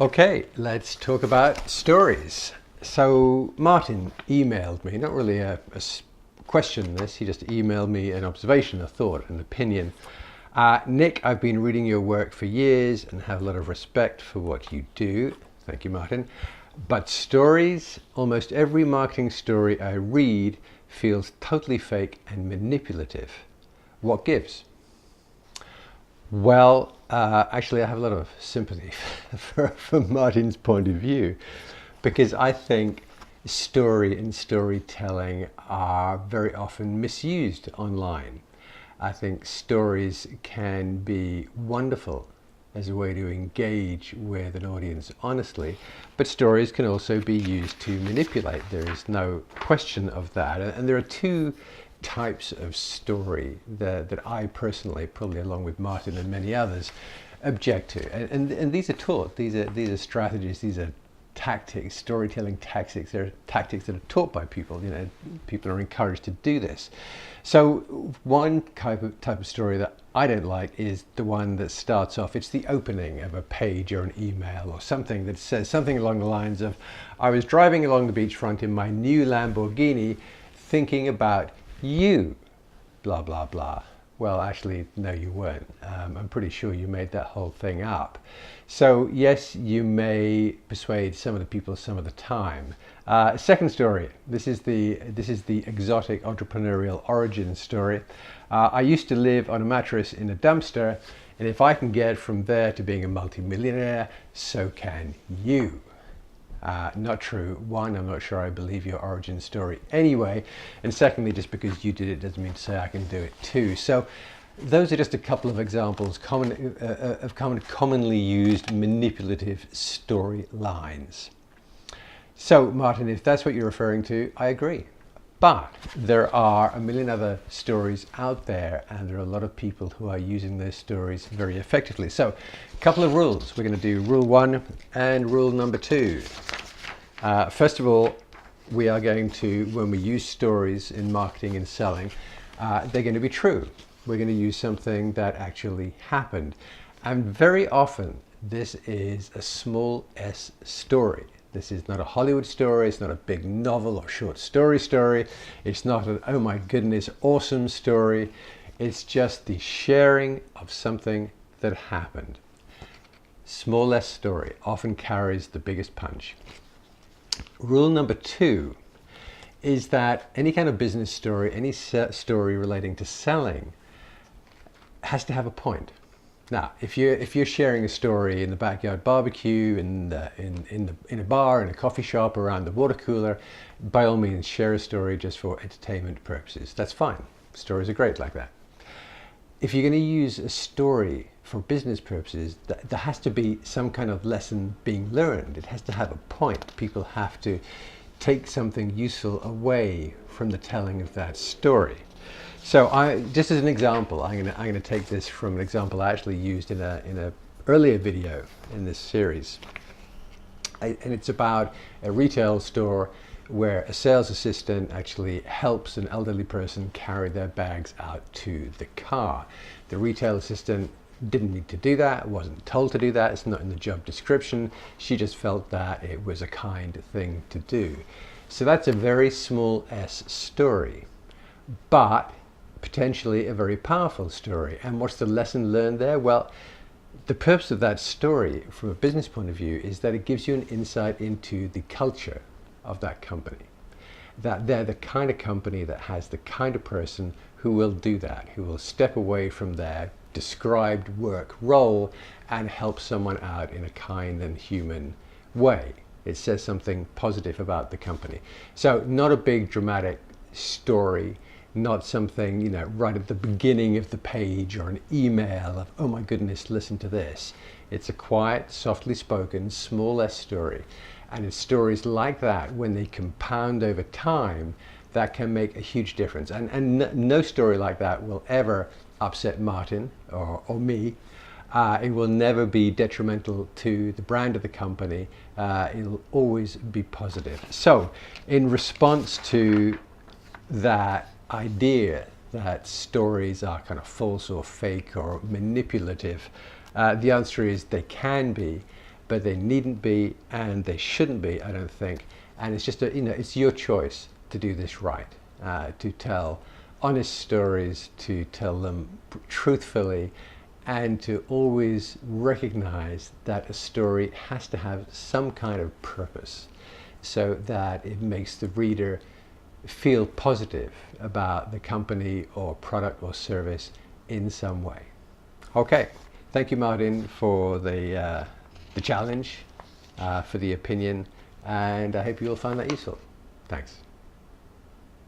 Okay, let's talk about stories. So Martin emailed me, not really a question this, he just emailed me an observation, a thought, an opinion. Nick, I've been reading your work for years and have a lot of respect for what you do. Thank you, Martin. But stories, almost every marketing story I read feels totally fake and manipulative. What gives? Well, actually, I have a lot of sympathy for Martin's point of view because I think story and storytelling are very often misused online. I think stories can be wonderful as a way to engage with an audience honestly, but stories can also be used to manipulate. There is no question of that. And there are two types of story that I personally, probably along with Martin and many others, object to. And these are taught, these are strategies, these are tactics, storytelling tactics. They're tactics that are taught by people. You know, people are encouraged to do this. So one type of story that I don't like is the one that starts off, it's the opening of a page or an email or something that says something along the lines of, I was driving along the beachfront in my new Lamborghini thinking about you, blah, blah, blah. Well, actually, no, you weren't. I'm pretty sure you made that whole thing up. So yes, you may persuade some of the people some of the time. Second story. This is the exotic entrepreneurial origin story. I used to live on a mattress in a dumpster, and if I can get from there to being a multimillionaire, so can you. Not true. One, I'm not sure I believe your origin story anyway. And secondly, just because you did it doesn't mean to say I can do it too. So those are just a couple of examples of commonly used manipulative storylines. So Martin, if that's what you're referring to, I agree. But there are a million other stories out there, and there are a lot of people who are using those stories very effectively. So a couple of rules. We're going to do rule 1 and rule number 2. First of all, we are going to, when we use stories in marketing and selling, they're going to be true. We're going to use something that actually happened. And very often, this is a small s story. This is not a Hollywood story, it's not a big novel or short story. It's not an, oh my goodness, awesome story. It's just the sharing of something that happened. Small s story often carries the biggest punch. Rule number 2 is that any kind of business story, any story relating to selling has to have a point. Now, if you're sharing a story in the backyard barbecue, in a bar, in a coffee shop, around the water cooler, by all means share a story just for entertainment purposes. That's fine. Stories are great like that. If you're going to use a story for business purposes, there has to be some kind of lesson being learned. It has to have a point. People have to take something useful away from the telling of that story. So just as an example, I'm going to take this from an example I actually used in a earlier video in this series. And it's about a retail store where a sales assistant actually helps an elderly person carry their bags out to the car. The retail assistant didn't need to do that, wasn't told to do that, it's not in the job description. She just felt that it was a kind thing to do. So that's a very small s story, but potentially a very powerful story. And what's the lesson learned there? Well, the purpose of that story from a business point of view is that it gives you an insight into the culture of that company. That they're the kind of company that has the kind of person who will do that, who will step away from their described work role and help someone out in a kind and human way. It says something positive about the company. So not a big dramatic story, not something, you know, right at the beginning of the page or an email of, oh my goodness, listen to this. It's a quiet, softly spoken, small s story. And it's stories like that, when they compound over time, that can make a huge difference. And no story like that will ever upset Martin or me. It will never be detrimental to the brand of the company. It'll always be positive. So in response to that idea that stories are kind of false or fake or manipulative, the answer is they can be, but they needn't be, and they shouldn't be, I don't think. And it's just it's your choice to do this right, to tell honest stories, to tell them truthfully, and to always recognize that a story has to have some kind of purpose, so that it makes the reader feel positive about the company or product or service in some way. Okay, thank you, Martin, for the challenge, for the opinion, and I hope you'll find that useful. Thanks.